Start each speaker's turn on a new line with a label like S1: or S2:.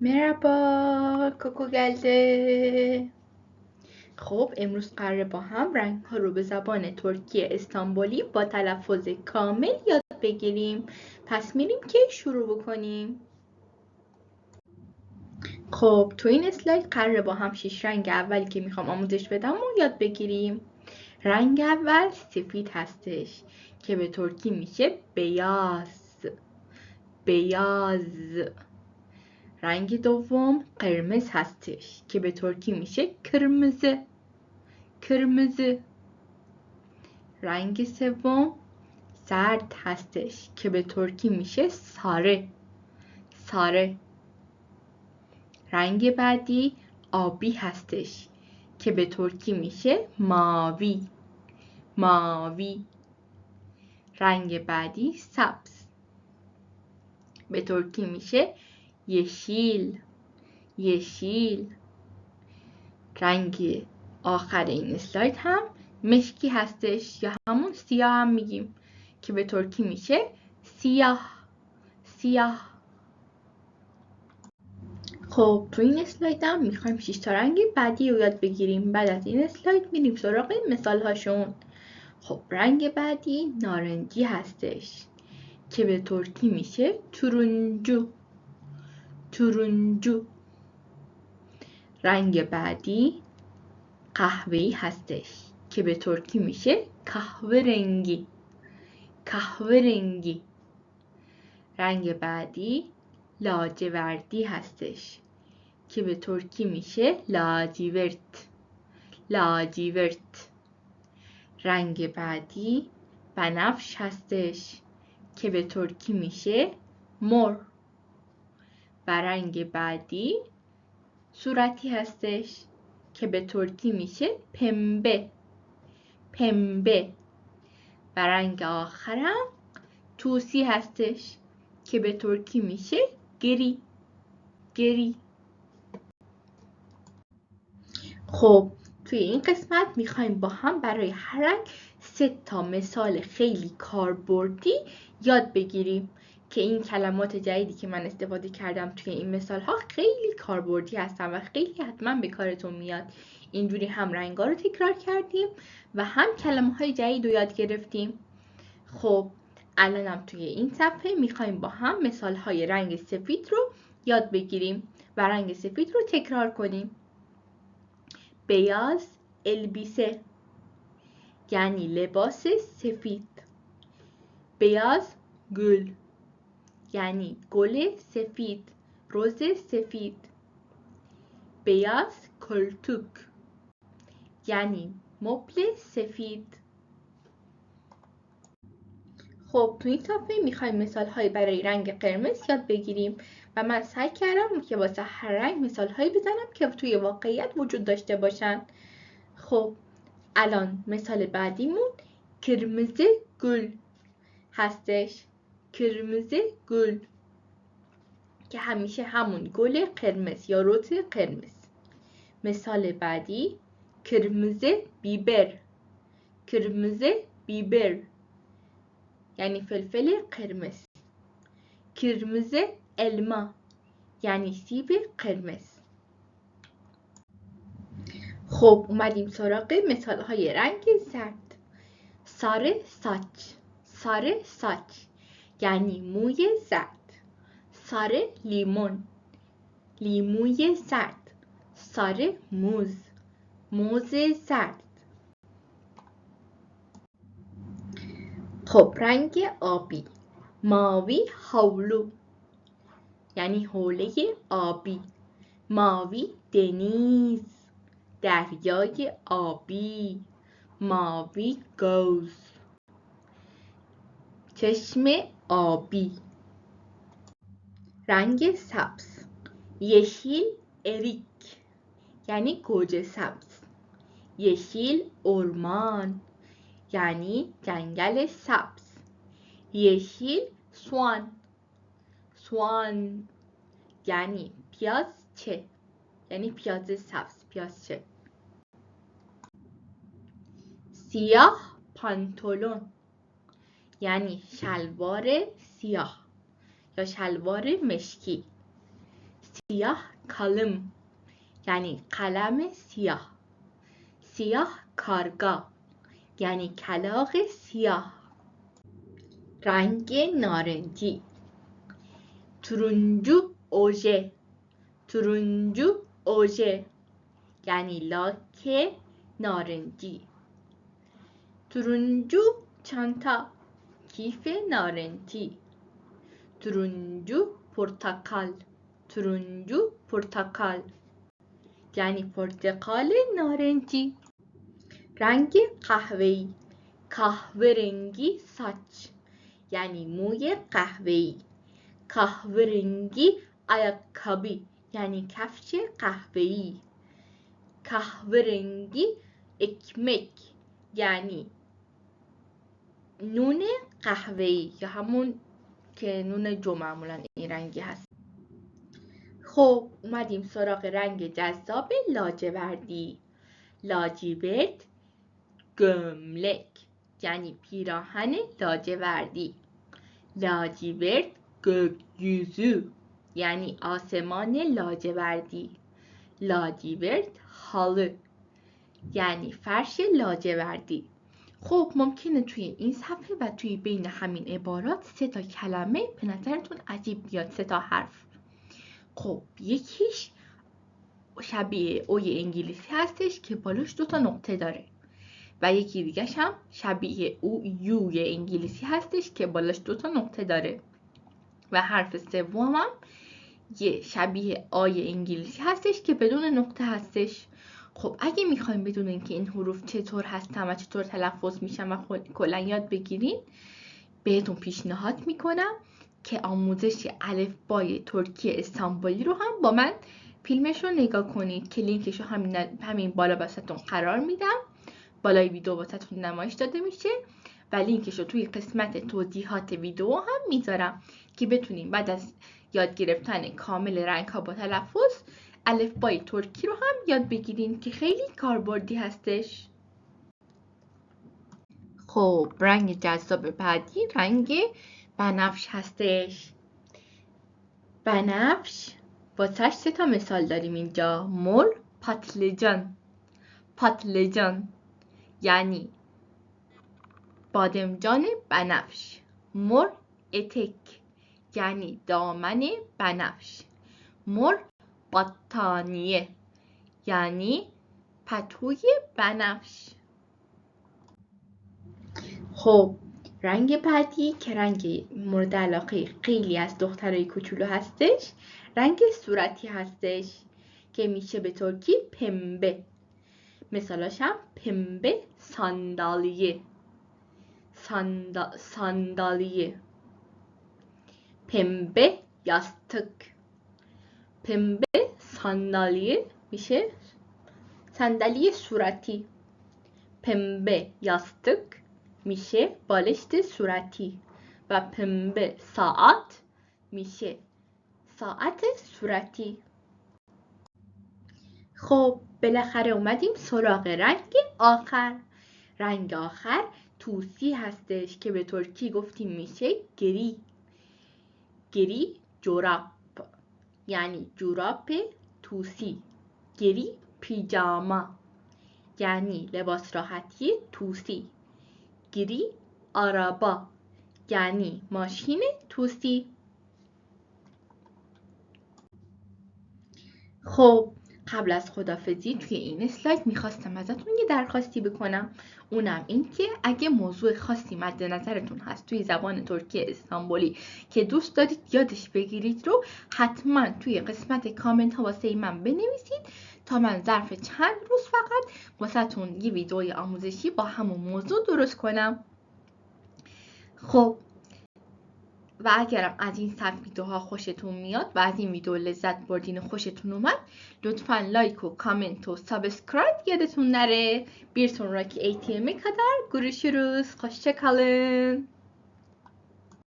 S1: Merhaba, کوکو geldi. خب امروز قراره با هم رنگ ها رو به زبان ترکی استانبولی با تلفظ کامل یاد بگیریم. پس میریم که شروع بکنیم. خب تو این اسلاید قراره با هم 6 رنگ اولی که میخوام آموزش بدم و یاد بگیریم. رنگ اول سفید هستش که به ترکی میشه بیاز. بیاز. رنگ دوم قرمز هستش که به ترکی میشه کırmızı. کırmızı. رنگ سوم زرد هستش که به ترکی میشه ساره. ساره. رنگ بعدی آبی هستش که به ترکی میشه ماوی. ماوی. رنگ بعدی سبز به ترکی میشه yeşil. yeşil. رنگ آخر این اسلاید هم مشکی هستش یا همون سیاه هم میگیم که به ترکی میشه سیاه. سیاه. خب تو این اسلاید هم میخوایم 6 تا رنگ بعدی رو یاد بگیریم. بعد از این اسلاید میریم سراغ مثال هاشون. خب رنگ بعدی نارنجی هستش که به ترکی میشه turuncu. turuncu. رنگ بعدی قهوه‌ای هستش که به ترکی میشه kahverengi. kahverengi. رنگ بعدی لاجوردی هستش که به ترکی میشه لاجیورت. لاجیورت. رنگ بعدی بنفش هستش که به ترکی میشه مور. و رنگ بعدی صورتی هستش که به ترکی میشه پنبه. پنبه. و رنگ آخرم توسی هستش که به ترکی میشه گری. گری. خب توی این قسمت میخوایم با هم برای هر رنگ 3 تا مثال خیلی کاربردی یاد بگیریم که این کلمات جدیدی که من استفاده کردم توی این مثال ها خیلی کاربردی هستن و خیلی حتما به کارتون میاد. اینجوری هم رنگا رو تکرار کردیم و هم کلمه های جدید رو یاد گرفتیم. خب الانم توی این صفحه میخوایم با هم مثال های رنگ سفید رو یاد بگیریم و رنگ سفید رو تکرار کنیم. beyaz elbise یعنی لباس سفید. beyaz gül یعنی گل سفید، رز سفید. beyaz koltuk یعنی مبل سفید. خب تو این صفحه میخوایم مثال‌هایی برای رنگ قرمز یاد بگیریم و من سعی کردم که واسه هر رنگ مثال‌هایی بزنم که توی واقعیت وجود داشته باشن. خب الان مثال بعدیمون kırmızı gül هستش. kırmızı gül که همیشه همون گل قرمز یا رز قرمز. مثال بعدی kırmızı biber. kırmızı biber یعنی فلفل قرمز. kırmızı elma یعنی سیب قرمز. خب اومدیم سراغ مثال های رنگ زرد. sarı saç. sarı saç یعنی موی زرد. sarı limon لیموی زرد. sarı muz موز زرد. خب رنگ آبی mavi havlu یعنی حوله آبی. mavi deniz دریای آبی. mavi göz چشم آبی. رنگ سبز yeşil erik یعنی گوجه سبز. yeşil orman یعنی جنگل سبز. yeşil soğan soğan یعنی پیاز چه یعنی پیاز سبز پیاز چه. siyah pantolon یعنی شلوار سیاه یا شلوار مشکی. سیاه kalem یعنی قلم سیاه. سیاه کارگاه یعنی کلاغ سیاه. رنگ نارنجی turuncu oje. turuncu oje یعنی لاک نارنجی. turuncu çanta کیف نارنجی. turuncu portakal. turuncu portakal یعنی پرتقال نارنجی. رنگ قهوه‌ای kahverengi saç یعنی موی قهوه‌ای. kahverengi ayakkabı یعنی کفش قهوه‌ای. kahverengi ekmek یعنی نون قهوه‌ای یا همون که نون جو معمولا این رنگی هست. خب اومدیم سراغ رنگ جذاب لاجوردی. لاجورد gömlek یعنی پیراهن لاجوردی. لاجورد gökyüzü یعنی آسمان لاجوردی. لاجورد halı یعنی فرش لاجوردی. خب ممکنه توی این صفحه و توی بین همین عبارات 3 تا کلمه به نظرتون عجیب بیاد، 3 تا حرف. خب یکیش شبیه اوی انگلیسی هستش که بالاش 2 تا نقطه داره و یکی دیگه‌ش هم شبیه او یوی انگلیسی هستش که بالاش 2 تا نقطه داره و حرف سوم هم یه شبیه آی انگلیسی هستش که بدون نقطه هستش. خب اگه میخوایم بدونین که این حروف چطور هستن و چطور تلفظ میشن و کلا یاد بگیرین، بهتون پیشنهاد میکنم که آموزش الفبای ترکی استانبولی رو هم با من فیلمش رو نگاه کنید که لینکش رو همین بالا واسهتون قرار میدم. بالای ویدیو واسهتون نمایش داده میشه و لینکش رو توی قسمت توضیحات ویدیو هم میذارم که بتونین بعد از یاد گرفتن کامل رنگ ها با تلفظ الفبای ترکی رو هم یاد بگیرین که خیلی کاربردی هستش. خب رنگ جذاب بعدی رنگ بنفش هستش. بنفش واسش 3 تا مثال داریم اینجا. مر پاتlıcan. پاتlıcan یعنی بادمجان بنفش. مر etek یعنی دامن بنفش. مر battaniye یعنی پتوی بنفش. خب رنگ بعدی که رنگ مورد علاقه خیلی از دخترای کوچولو هستش، رنگ صورتی هستش که میشه به ترکی پمبه. مثالاش هم پمبه sandalye. sandalye. پمبه yastık. پمبه sandalye میشه صندلی صورتی. پمبه yastık میشه بالشت صورتی و پمبه saat میشه ساعت صورتی. خب بالاخره اومدیم سراغ رنگ آخر. رنگ آخر توسی هستش که به ترکی گفتیم میشه گری. گری جوراب یعنی جوراب توسی. گری پیجاما یعنی لباس راحتی توسی. گری آرابا یعنی ماشین توسی. خب قبل از خداحافظی توی این اسلاید میخواستم ازتون یه درخواستی بکنم، اونم این که اگه موضوع خاصی مد نظرتون هست توی زبان ترکی استانبولی که دوست دارید یادش بگیرید رو حتما توی قسمت کامنت ها واسه من بنویسید تا من ظرف چند روز فقط واسهتون یه ویدئوی آموزشی با همون موضوع درست کنم. خب و اگرم از این سبک ویدیوها خوشتون میاد و از این ویدیو لذت بردین و خوشتون اومد، لطفاً لایک و کامنت و سابسکرایب yadetun nere. Bir sonraki eğitime kadar görüşürüz. Hoşça kalın.